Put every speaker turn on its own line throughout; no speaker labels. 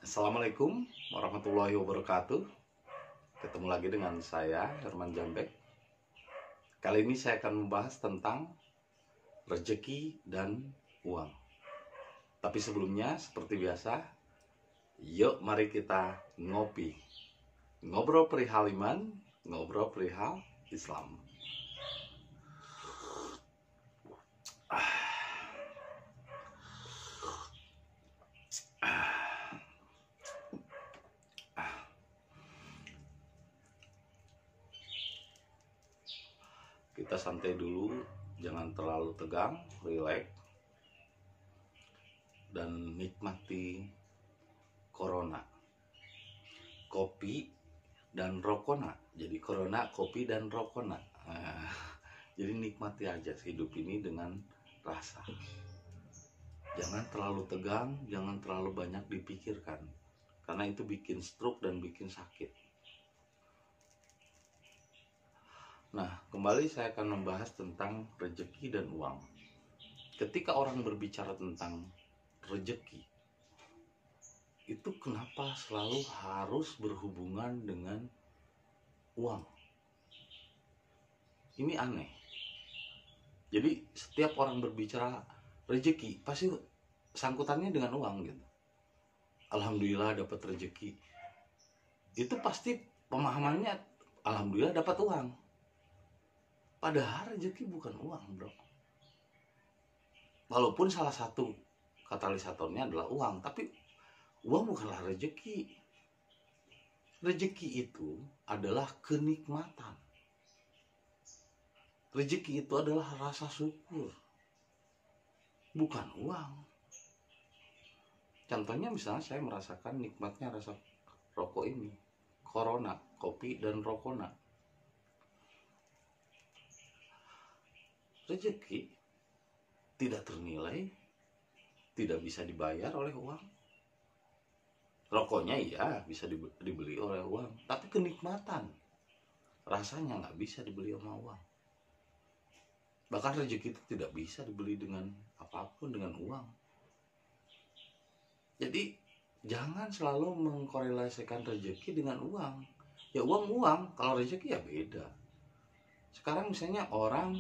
Assalamualaikum warahmatullahi wabarakatuh. Ketemu lagi dengan saya, Herman Jambek. Kali ini saya akan membahas tentang rezeki dan uang. Tapi sebelumnya, seperti biasa, yuk mari kita ngopi. Ngobrol perihal iman, ngobrol perihal Islam. Kita santai dulu, jangan terlalu tegang, rileks, dan nikmati corona, kopi dan rokona. Jadi corona, kopi dan rokona. Jadi nikmati aja hidup ini dengan rasa. Jangan terlalu tegang, jangan terlalu banyak dipikirkan, karena itu bikin stroke dan bikin sakit. Nah, kembali saya akan membahas tentang rezeki dan uang. Ketika orang berbicara tentang rezeki, itu kenapa selalu harus berhubungan dengan uang? Ini aneh. Jadi setiap orang berbicara rezeki pasti sangkutannya dengan uang gitu. Alhamdulillah dapat rezeki. Itu pasti pemahamannya alhamdulillah dapat uang. Padahal rezeki bukan uang, bro. Walaupun salah satu katalisatornya adalah uang, tapi uang bukanlah rezeki. Rezeki itu adalah kenikmatan. Rezeki itu adalah rasa syukur, bukan uang. Contohnya misalnya saya merasakan nikmatnya rasa rokok ini, corona, kopi dan rokona. Rezeki tidak ternilai, tidak bisa dibayar oleh uang. Rokoknya iya bisa dibeli oleh uang, tapi kenikmatan rasanya nggak bisa dibeli sama uang. Bahkan rezeki itu tidak bisa dibeli dengan apapun, dengan uang. Jadi jangan selalu mengkorelasikan rezeki dengan uang. Ya uang, kalau rezeki ya beda. Sekarang misalnya orang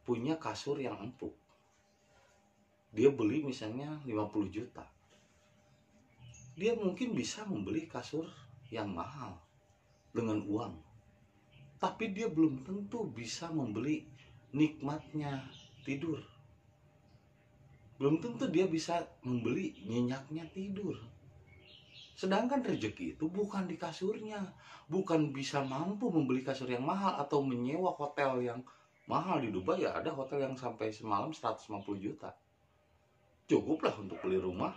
punya kasur yang empuk, dia beli misalnya 50 juta, dia mungkin bisa membeli kasur yang mahal dengan uang, tapi dia belum tentu bisa membeli nikmatnya tidur. Belum tentu dia bisa membeli nyenyaknya tidur. Sedangkan rezeki itu bukan di kasurnya, bukan bisa mampu membeli kasur yang mahal atau menyewa hotel yang mahal. Di Dubai ya ada hotel yang sampai semalam 150 juta. Cukuplah untuk beli rumah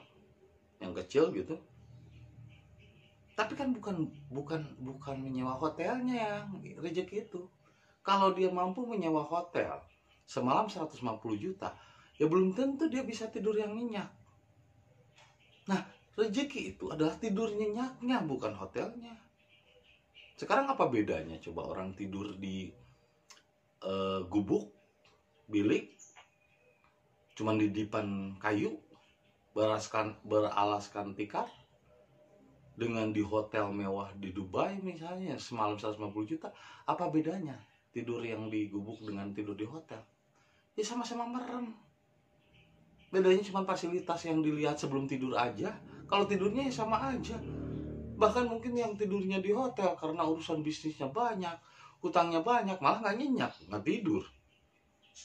yang kecil gitu. Tapi kan bukan menyewa hotelnya yang rezeki itu. Kalau dia mampu menyewa hotel semalam 150 juta, ya belum tentu dia bisa tidur yang nyenyak. Nah, rezeki itu adalah tidur nyenyaknya, bukan hotelnya. Sekarang apa bedanya coba orang tidur di gubuk bilik cuman di dipan kayu beralaskan tikar, dengan di hotel mewah di Dubai misalnya semalam 150 juta. Apa bedanya tidur yang di gubuk dengan tidur di hotel? Ya sama-sama merem. Bedanya cuma fasilitas yang dilihat sebelum tidur aja. Kalau tidurnya ya sama aja. Bahkan mungkin yang tidurnya di hotel karena urusan bisnisnya banyak, hutangnya banyak, malah nggak nyenyak, nggak tidur,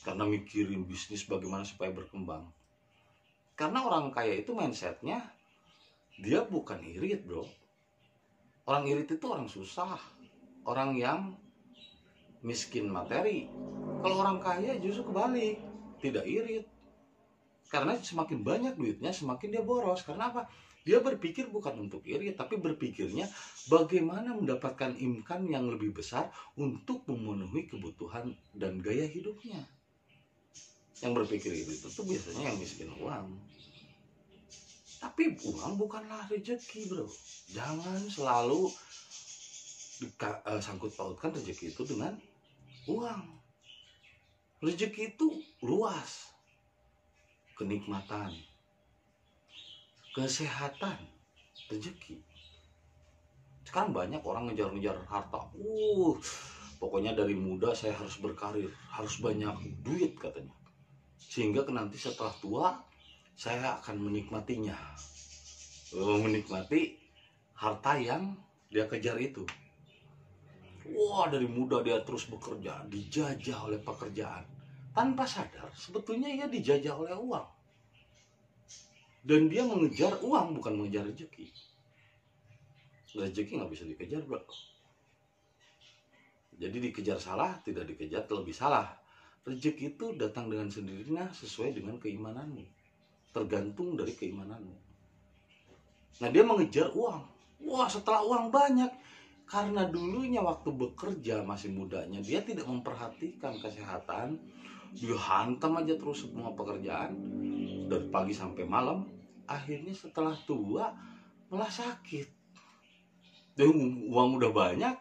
karena mikirin bisnis bagaimana supaya berkembang. Karena orang kaya itu mindsetnya, dia bukan irit, bro. Orang irit itu orang susah, orang yang miskin materi. Kalau orang kaya justru kebalik, tidak irit. Karena semakin banyak duitnya, semakin dia boros. Karena apa? Dia berpikir bukan untuk irit, tapi berpikirnya bagaimana mendapatkan income yang lebih besar untuk memenuhi kebutuhan dan gaya hidupnya. Yang berpikir itu tuh biasanya yang miskin uang. Tapi uang bukanlah rezeki, bro. Jangan selalu sangkut pautkan rezeki itu dengan uang. Rezeki itu luas. Kenikmatan, kesehatan, rezeki. Sekarang banyak orang ngejar-ngejar harta. Pokoknya dari muda saya harus berkarir, harus banyak duit katanya. Sehingga nanti setelah tua saya akan menikmatinya. Menikmati harta yang dia kejar itu. Wah, dari muda dia terus bekerja, dijajah oleh pekerjaan. Tanpa sadar, sebetulnya ia dijajah oleh uang. Dan dia mengejar uang, bukan mengejar rezeki. Rezeki nggak bisa dikejar, bro. Jadi dikejar salah, tidak dikejar lebih salah. Rezeki itu datang dengan sendirinya sesuai dengan keimananmu. Tergantung dari keimananmu. Nah, dia mengejar uang. Wah, setelah uang banyak. Karena dulunya waktu bekerja masih mudanya, dia tidak memperhatikan kesehatan. Dia hantam aja terus semua pekerjaan. Dari pagi sampai malam. Akhirnya setelah tua, malah sakit. Dan uang udah banyak,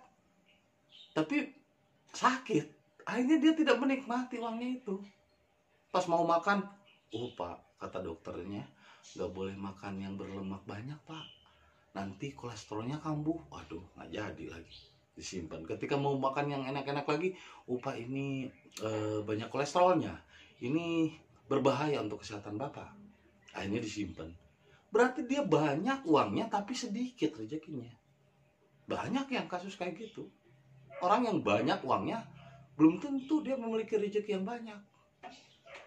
tapi sakit. Akhirnya dia tidak menikmati uangnya itu. Pas mau makan, Pak, kata dokternya, gak boleh makan yang berlemak banyak, Pak. Nanti kolesterolnya kambuh. Waduh, gak jadi lagi. Disimpan. Ketika mau makan yang enak-enak lagi, Pak, ini banyak kolesterolnya. Ini berbahaya untuk kesehatan Bapak. Akhirnya disimpan. Berarti dia banyak uangnya, tapi sedikit rezekinya. Banyak yang kasus kayak gitu. Orang yang banyak uangnya, belum tentu dia memiliki rezeki yang banyak.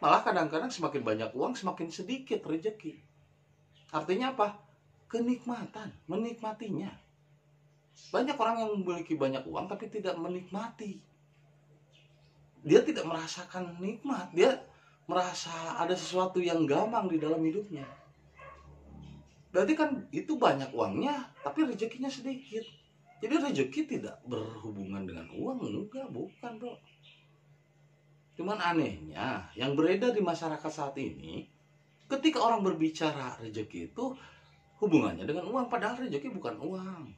Malah kadang-kadang semakin banyak uang, semakin sedikit rezeki. Artinya apa? Kenikmatan, menikmatinya. Banyak orang yang memiliki banyak uang, tapi tidak menikmati. Dia tidak merasakan nikmat. Dia merasa ada sesuatu yang gamang di dalam hidupnya. Berarti kan itu banyak uangnya, tapi rezekinya sedikit. Jadi rezeki tidak berhubungan dengan uang, enggak, bukan, bro. Cuman anehnya, yang beredar di masyarakat saat ini, ketika orang berbicara rezeki itu hubungannya dengan uang, padahal rezeki bukan uang.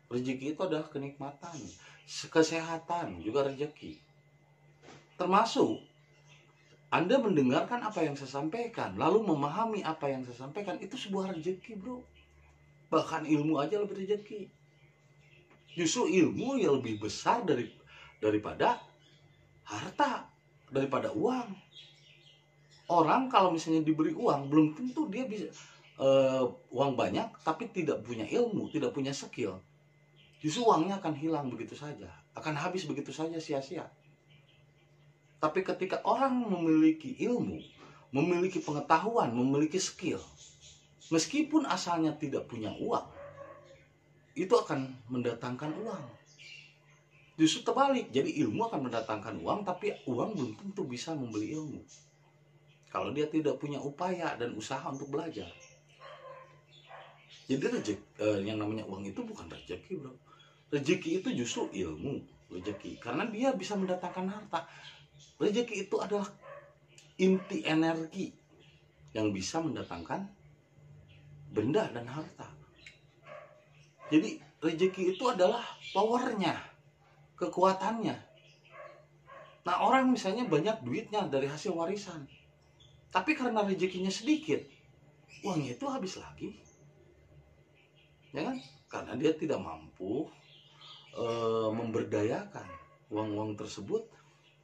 Rezeki itu adalah kenikmatan, kesehatan, juga rezeki. Termasuk Anda mendengarkan apa yang saya sampaikan, lalu memahami apa yang saya sampaikan, itu sebuah rezeki, bro. Bahkan ilmu aja lebih rezeki. Justru ilmu yang lebih besar daripada harta, daripada uang. Orang kalau misalnya diberi uang, belum tentu dia bisa uang banyak, tapi tidak punya ilmu, tidak punya skill. Justru uangnya akan hilang begitu saja, akan habis begitu saja, sia-sia. Tapi ketika orang memiliki ilmu, memiliki pengetahuan, memiliki skill, meskipun asalnya tidak punya uang, itu akan mendatangkan uang. Justru terbalik, jadi ilmu akan mendatangkan uang, tapi uang belum tentu bisa membeli ilmu kalau dia tidak punya upaya dan usaha untuk belajar. Jadi yang namanya uang itu bukan rezeki, bro. Rezeki itu justru ilmu, rezeki, karena dia bisa mendatangkan harta. Rezeki itu adalah inti energi yang bisa mendatangkan benda dan harta. Jadi rezeki itu adalah powernya, kekuatannya. Nah, orang misalnya banyak duitnya dari hasil warisan, tapi karena rezekinya sedikit, uangnya itu habis lagi, ya kan? Karena dia tidak mampu memberdayakan uang-uang tersebut.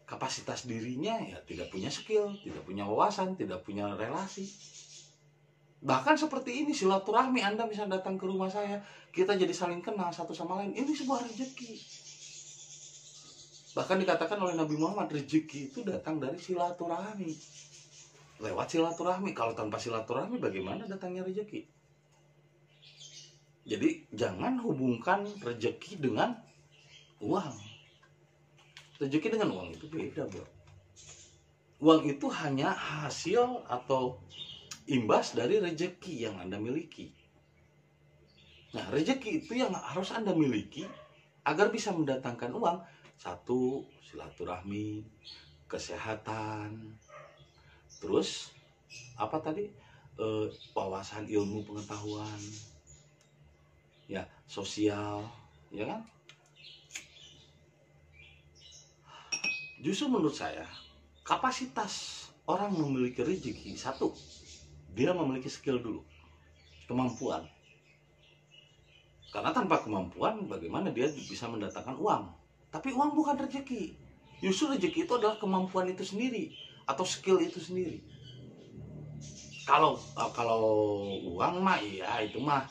Kapasitas dirinya ya tidak punya skill, tidak punya wawasan, tidak punya relasi. Bahkan seperti ini, silaturahmi, Anda bisa datang ke rumah saya, kita jadi saling kenal satu sama lain, ini sebuah rezeki. Bahkan dikatakan oleh Nabi Muhammad, rezeki itu datang dari silaturahmi. Lewat silaturahmi. Kalau tanpa silaturahmi, bagaimana datangnya rezeki? Jadi jangan hubungkan rezeki dengan uang. Rezeki dengan uang itu beda, bro. Uang itu hanya hasil atau imbas dari rezeki yang Anda miliki. Nah, rezeki itu yang harus Anda miliki agar bisa mendatangkan uang. Satu, silaturahmi, kesehatan, terus apa tadi? Wawasan, ilmu, pengetahuan, ya, sosial, ya kan? Justru menurut saya, kapasitas orang memiliki rezeki, satu, dia memiliki skill dulu, kemampuan. Karena tanpa kemampuan bagaimana dia bisa mendatangkan uang. Tapi uang bukan rezeki. Justru rezeki itu adalah kemampuan itu sendiri atau skill itu sendiri. Kalau uang mah ya itu mah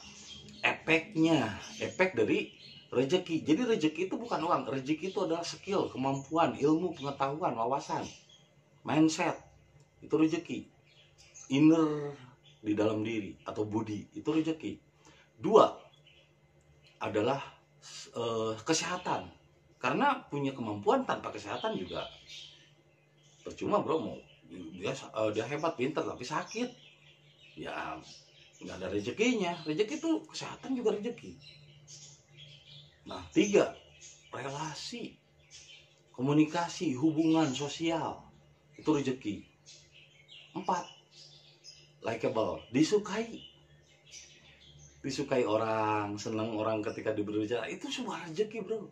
efeknya, efek dari rezeki. Jadi rezeki itu bukan uang, rezeki itu adalah skill, kemampuan, ilmu, pengetahuan, wawasan, mindset. Itu rezeki. Inner di dalam diri atau budi, itu rezeki. Dua adalah kesehatan. Karena punya kemampuan tanpa kesehatan juga percuma, bro. Mau dia hebat, pintar tapi sakit, ya nggak ada rezekinya. Rezeki itu kesehatan juga rezeki. Nah, tiga, relasi, komunikasi, hubungan sosial, itu rezeki. Empat, likable, disukai orang, senang orang ketika diberbicara, itu sebuah rezeki, bro.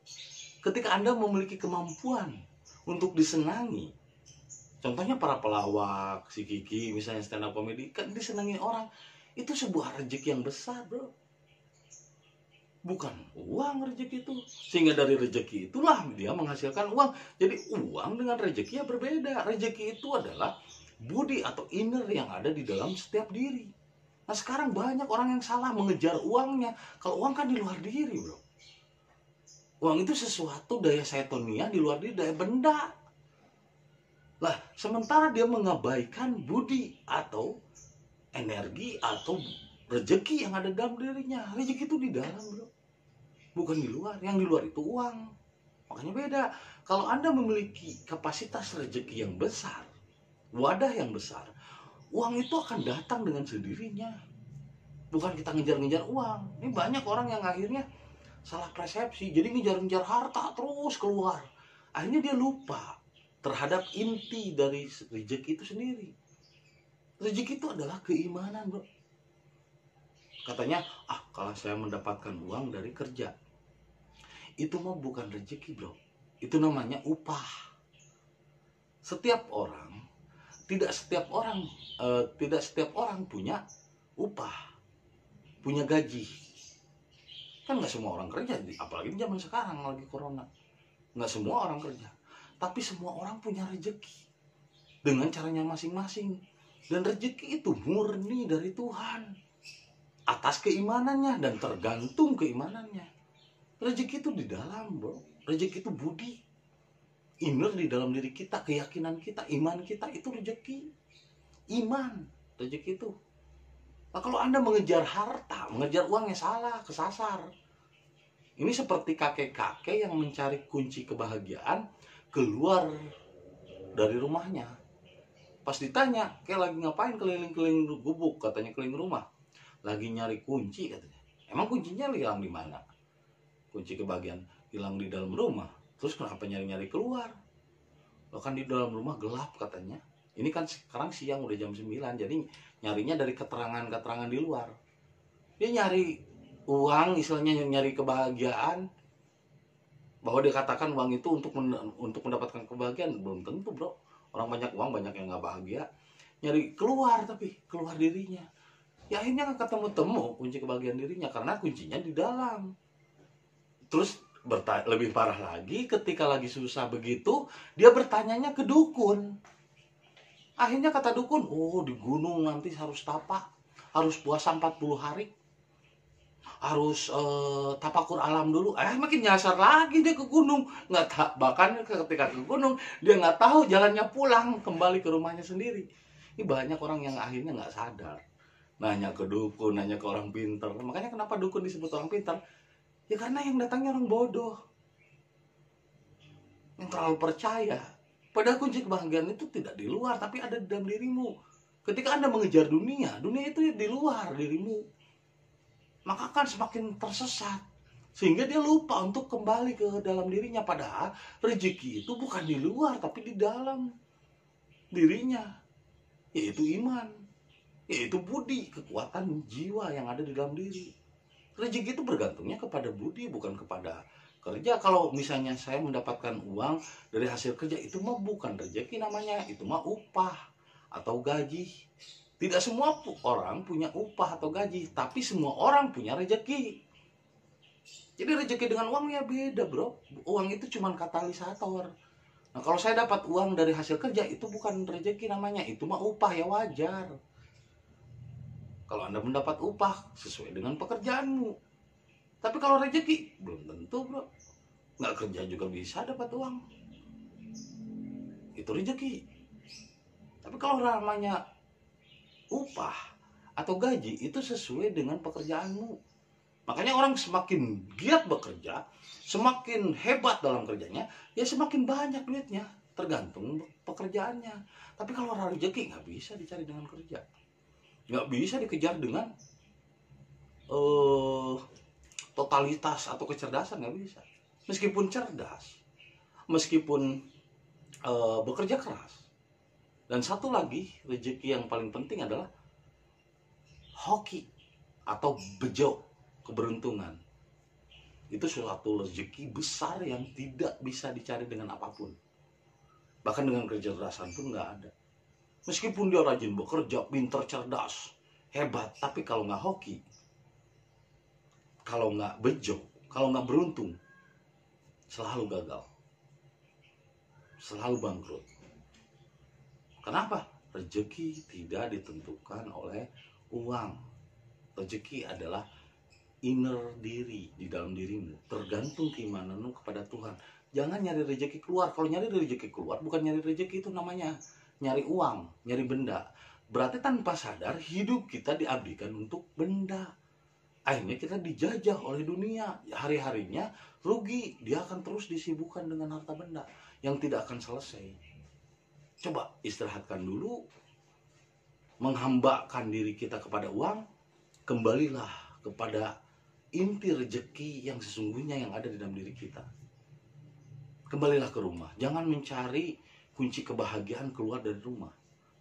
Ketika Anda memiliki kemampuan untuk disenangi, contohnya para pelawak, si Kiki misalnya stand up comedy, kan disenangi orang, itu sebuah rezeki yang besar, bro. Bukan uang rezeki itu. Sehingga dari rezeki itulah dia menghasilkan uang. Jadi uang dengan rezeki ya berbeda. Rezeki itu adalah budi atau inner yang ada di dalam setiap diri. Nah, sekarang banyak orang yang salah mengejar uangnya. Kalau uang kan di luar diri, bro. Uang itu sesuatu daya seitonia di luar diri, daya benda. Lah, sementara dia mengabaikan budi atau energi atau rezeki yang ada dalam dirinya. Rezeki itu di dalam, bro. Bukan di luar. Yang di luar itu uang. Makanya beda. Kalau Anda memiliki kapasitas rezeki yang besar, wadah yang besar, uang itu akan datang dengan sendirinya. Bukan kita ngejar-ngejar uang. Ini banyak orang yang akhirnya salah persepsi. Jadi ngejar-ngejar harta terus keluar. Akhirnya dia lupa terhadap inti dari rezeki itu sendiri. Rezeki itu adalah keimanan, bro. Katanya, kalau saya mendapatkan uang dari kerja, itu mah bukan rezeki, bro. Itu namanya upah. Tidak setiap orang punya upah, punya gaji. Kan nggak semua orang kerja, apalagi di zaman sekarang lagi corona. Nggak semua orang kerja, tapi semua orang punya rezeki dengan caranya masing-masing. Dan rezeki itu murni dari Tuhan atas keimanannya dan tergantung keimanannya. Rezeki itu di dalam, bro. Rezeki itu budi, inner di dalam diri kita, keyakinan kita, iman kita, itu rezeki. Iman, rezeki itu. Nah, kalau Anda mengejar harta, mengejar uangnya salah, kesasar. Ini seperti kakek-kakek yang mencari kunci kebahagiaan keluar dari rumahnya. Pas ditanya, kayak lagi ngapain keliling-keliling gubuk, katanya keliling rumah. Lagi nyari kunci, katanya. Emang kuncinya hilang di mana? Kunci kebahagiaan hilang di dalam rumah. Terus kenapa nyari-nyari keluar? Loh, kan di dalam rumah gelap, katanya. Ini kan sekarang siang udah jam 9, jadi nyarinya dari keterangan-keterangan di luar. Dia nyari uang, istilahnya nyari kebahagiaan. Bahwa dia katakan uang itu untuk mendapatkan kebahagiaan, belum tentu, bro. Orang banyak uang, banyak yang gak bahagia. Nyari keluar, tapi keluar dirinya. Ya akhirnya gak ketemu-temu kunci kebahagiaan dirinya, karena kuncinya di dalam. Terus lebih parah lagi, ketika lagi susah begitu, dia bertanyanya ke dukun. Akhirnya kata dukun, di gunung nanti harus tapak, harus puasa 40 hari, harus tapakur alam dulu. Makin nyasar lagi dia ke gunung. Bahkan ketika ke gunung, dia nggak tahu jalannya pulang kembali ke rumahnya sendiri. Ini banyak orang yang akhirnya nggak sadar. Nanya ke dukun, nanya ke orang pintar. Makanya kenapa dukun disebut orang pintar? Ya karena yang datangnya orang bodoh, yang terlalu percaya. Padahal kunci kebahagiaan itu tidak di luar, tapi ada di dalam dirimu. Ketika Anda mengejar dunia itu ya di luar dirimu. Maka akan semakin tersesat. Sehingga dia lupa untuk kembali ke dalam dirinya. Padahal rezeki itu bukan di luar, tapi di dalam dirinya. Yaitu iman, yaitu budi, kekuatan jiwa yang ada di dalam diri. Rezeki itu bergantungnya kepada budi, bukan kepada kerja. Kalau misalnya saya mendapatkan uang dari hasil kerja, itu mah bukan rezeki namanya, itu mah upah atau gaji. Tidak semua orang punya upah atau gaji, tapi semua orang punya rezeki. Jadi rezeki dengan uang ya beda, bro. Uang itu cuma katalisator. Nah, kalau saya dapat uang dari hasil kerja, itu bukan rezeki namanya, itu mah upah, ya wajar. Kalau Anda mendapat upah sesuai dengan pekerjaanmu. Tapi kalau rezeki, belum tentu, bro. Nggak kerja juga bisa dapat uang. Itu rezeki. Tapi kalau namanya upah atau gaji, itu sesuai dengan pekerjaanmu. Makanya orang semakin giat bekerja, semakin hebat dalam kerjanya, ya semakin banyak duitnya. Tergantung pekerjaannya. Tapi kalau rezeki nggak bisa dicari dengan kerja. Nggak bisa dikejar dengan totalitas atau kecerdasan, nggak bisa. Meskipun cerdas, meskipun bekerja keras. Dan satu lagi, rezeki yang paling penting adalah hoki atau bejo, keberuntungan. Itu suatu rezeki besar yang tidak bisa dicari dengan apapun. Bahkan dengan kecerdasan pun nggak ada. Meskipun dia rajin bekerja, pintar, cerdas, hebat, tapi kalau nggak hoki, kalau nggak bejo, kalau nggak beruntung, selalu gagal, selalu bangkrut. Kenapa? Rezeki tidak ditentukan oleh uang. Rezeki adalah inner diri, di dalam dirimu, tergantung keimananmu kepada Tuhan. Jangan nyari rezeki keluar. Kalau nyari rezeki keluar, bukan nyari rezeki, itu namanya nyari uang, nyari benda. Berarti tanpa sadar hidup kita diabdikan untuk benda. Akhirnya kita dijajah oleh dunia. Hari-harinya rugi, dia akan terus disibukkan dengan harta benda yang tidak akan selesai. Coba istirahatkan dulu, menghambakan diri kita kepada uang, kembalilah kepada inti rezeki yang sesungguhnya yang ada di dalam diri kita. Kembalilah ke rumah. Jangan mencari kunci kebahagiaan keluar dari rumah.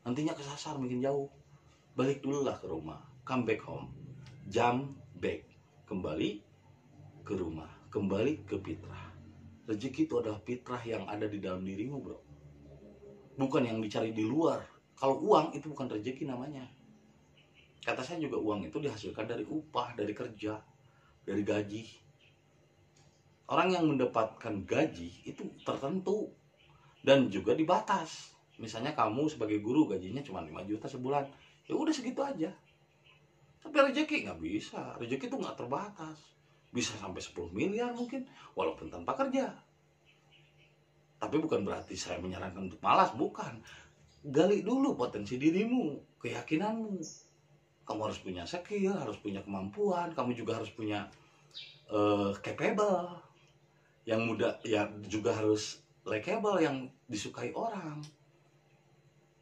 Nantinya kesasar makin jauh. Balik dululah ke rumah. Come back home. Jump back. Kembali ke rumah. Kembali ke fitrah. Rezeki itu adalah fitrah yang ada di dalam dirimu, bro. Bukan yang dicari di luar. Kalau uang itu bukan rezeki namanya. Kata saya juga, uang itu dihasilkan dari upah, dari kerja, dari gaji. Orang yang mendapatkan gaji itu tertentu dan juga dibatas. Misalnya kamu sebagai guru gajinya cuma 5 juta sebulan, ya udah segitu aja. Tapi rezeki nggak bisa. Rezeki itu nggak terbatas. Bisa sampai 10 miliar mungkin, walaupun tanpa kerja. Tapi bukan berarti saya menyarankan untuk malas, bukan. Gali dulu potensi dirimu, keyakinanmu. Kamu harus punya skill, harus punya kemampuan, kamu juga harus punya capable. Yang muda ya juga harus likable, yang disukai orang.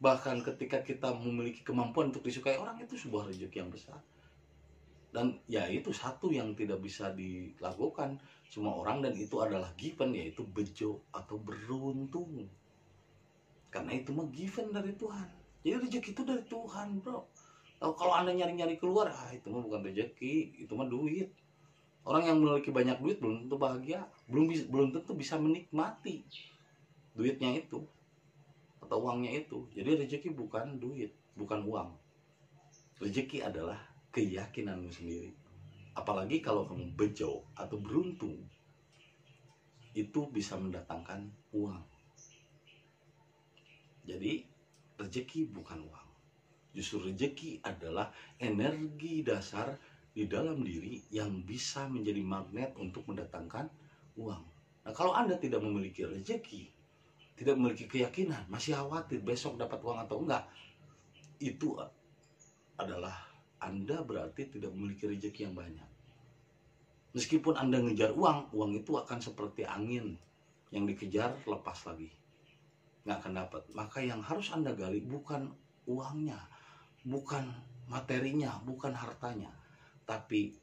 Bahkan ketika kita memiliki kemampuan untuk disukai orang, itu sebuah rezeki yang besar. Dan ya itu satu yang tidak bisa dilakukan semua orang, dan itu adalah given, yaitu bejo atau beruntung. Karena itu mah given dari Tuhan. Jadi rezeki itu dari Tuhan, bro. Kalau Anda nyari-nyari keluar, itu mah bukan rezeki, itu mah duit. Orang yang memiliki banyak duit belum tentu bahagia, belum tentu bisa menikmati duitnya itu atau uangnya itu. Jadi rezeki bukan duit, bukan uang. Rezeki adalah keyakinanmu sendiri. Apalagi kalau kamu bejo atau beruntung, itu bisa mendatangkan uang. Jadi rezeki bukan uang. Justru rezeki adalah energi dasar di dalam diri yang bisa menjadi magnet untuk mendatangkan uang. Nah, kalau Anda tidak memiliki rezeki, tidak memiliki keyakinan, masih khawatir besok dapat uang atau enggak, itu adalah Anda berarti tidak memiliki rezeki yang banyak. Meskipun Anda ngejar uang, uang itu akan seperti angin yang dikejar lepas lagi, nggak akan dapat. Maka yang harus Anda gali bukan uangnya, bukan materinya, bukan hartanya, tapi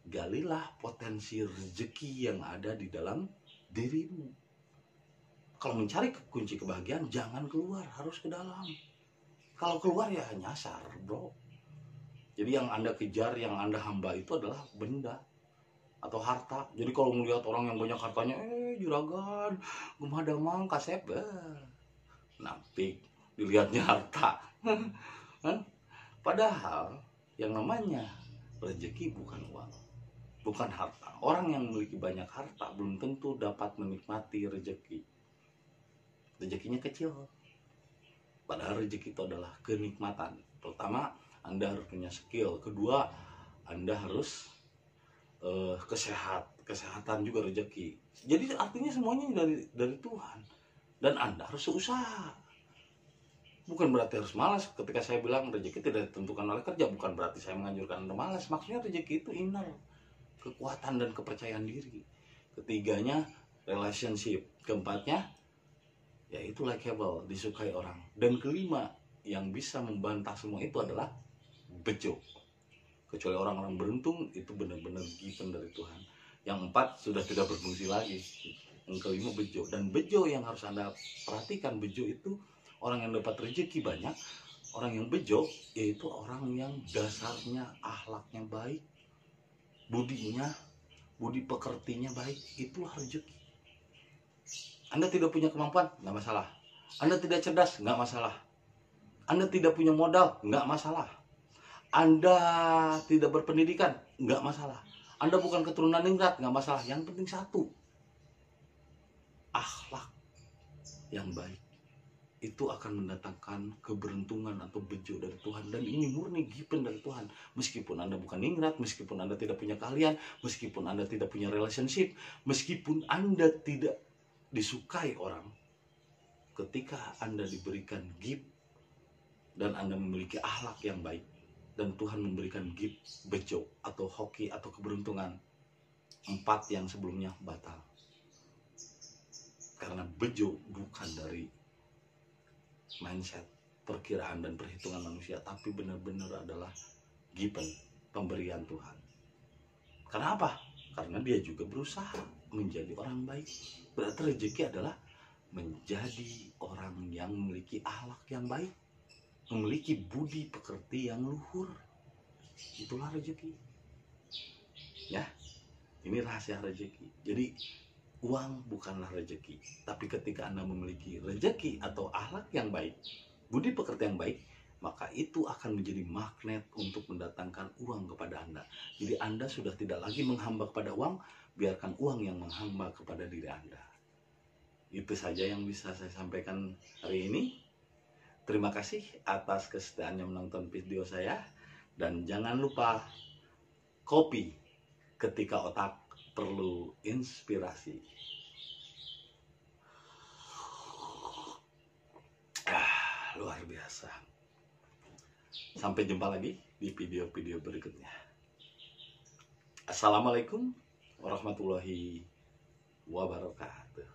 galilah potensi rezeki yang ada di dalam dirimu. Kalau mencari kunci kebahagiaan, jangan keluar, harus ke dalam. Kalau keluar ya nyasar, bro. Jadi yang Anda kejar, yang Anda hamba itu adalah benda atau harta. Jadi kalau melihat orang yang banyak hartanya, juragan, gemadamang, kasep, nampik, dilihatnya harta. Kan? Padahal yang namanya rezeki bukan uang. bukan harta. Orang yang memiliki banyak harta belum tentu dapat menikmati rezeki. Rezekinya kecil. Padahal rezeki itu adalah kenikmatan. Pertama, Anda harus punya skill. Kedua, Anda harus kesehatan juga rezeki. Jadi artinya semuanya dari Tuhan. Dan Anda harus usaha. Bukan berarti harus malas. Ketika saya bilang rezeki tidak ditentukan oleh kerja, bukan berarti saya menganjurkan Anda malas. Maksudnya rezeki itu inner, kekuatan dan kepercayaan diri. Ketiganya, relationship. Keempatnya, yaitu likable, disukai orang. Dan kelima, yang bisa membantah semua itu adalah bejo. Kecuali orang-orang beruntung, itu benar-benar given dari Tuhan. Yang empat sudah tidak berfungsi lagi. Yang kelima, bejo. Dan bejo yang harus Anda perhatikan, bejo itu orang yang dapat rezeki banyak. Orang yang bejo yaitu orang yang dasarnya akhlaknya baik, budi pekertinya baik. Itulah rezeki. Anda tidak punya kemampuan, nggak masalah. Anda tidak cerdas, nggak masalah. Anda tidak punya modal, nggak masalah. Anda tidak berpendidikan, nggak masalah. Anda bukan keturunan ningrat, nggak masalah. Yang penting satu, akhlak yang baik. Itu akan mendatangkan keberuntungan atau bejo dari Tuhan. Dan ini murni given dari Tuhan. Meskipun Anda bukan ningrat, meskipun Anda tidak punya keahlian, meskipun Anda tidak punya relationship, meskipun Anda tidak disukai orang, ketika Anda diberikan gift dan Anda memiliki akhlak yang baik, dan Tuhan memberikan gift bejo atau hoki atau keberuntungan, 4 yang sebelumnya batal. Karena bejo bukan dari mindset, perkiraan dan perhitungan manusia, tapi benar-benar adalah given, pemberian Tuhan. Kenapa? Karena dia juga berusaha menjadi orang baik. Berarti rezeki adalah menjadi orang yang memiliki akhlak yang baik, memiliki budi pekerti yang luhur. Itulah rezeki. Ya, ini rahasia rezeki. Jadi uang bukanlah rezeki, tapi ketika Anda memiliki rezeki atau akhlak yang baik, budi pekerti yang baik, maka itu akan menjadi magnet untuk mendatangkan uang kepada Anda. Jadi Anda sudah tidak lagi menghamba kepada uang, biarkan uang yang menghamba kepada diri Anda. Itu saja yang bisa saya sampaikan hari ini. Terima kasih atas kesetiaannya menonton video saya, dan jangan lupa kopi ketika otak perlu inspirasi. Luar biasa. Sampai jumpa lagi di video-video berikutnya. Assalamualaikum warahmatullahi wabarakatuh.